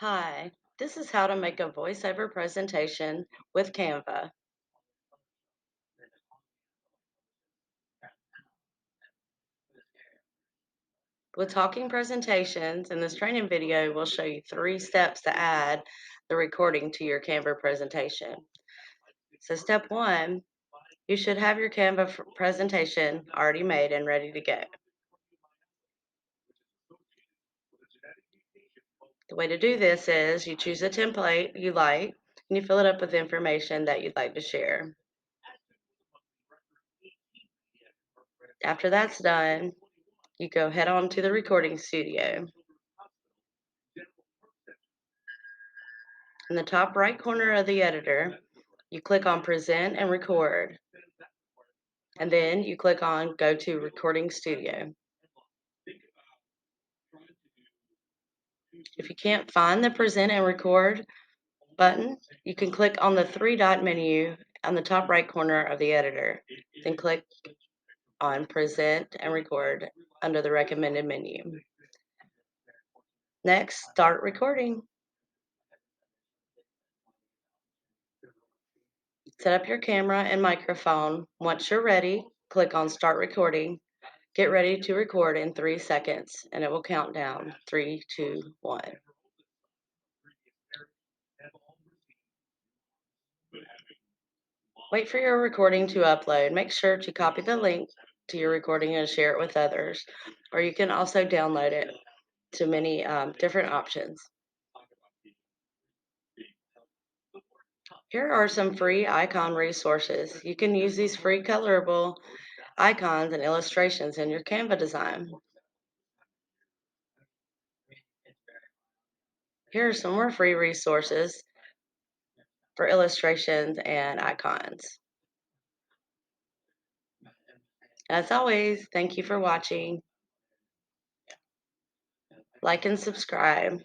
Hi, this is how to make a voiceover presentation with Canva. With talking presentations, in this training video, we'll show you 3 steps to add the recording to your Canva presentation. So step 1, you should have your Canva presentation already made and ready to go. The way to do this is you choose a template you like and you fill it up with information that you'd like to share. After that's done, you go head on to the recording studio. In the top right corner of the editor, you click on Present and Record, and then you click on Go to Recording Studio. If you can't find the Present and Record button, you can click on the 3-dot menu on the top right corner of the editor, then click on Present and Record under the recommended menu. Next, start recording. Set up your camera and microphone. Once you're ready, click on Start Recording. Get ready to record in 3 seconds, and it will count down 3, 2, 1. Wait for your recording to upload. Make sure to copy the link to your recording and share it with others, or you can also download it to many different options. Here are some free icon resources. You can use these free colorable icons and illustrations in your Canva design. Here are some more free resources for illustrations and icons. As always, thank you for watching. Like and subscribe.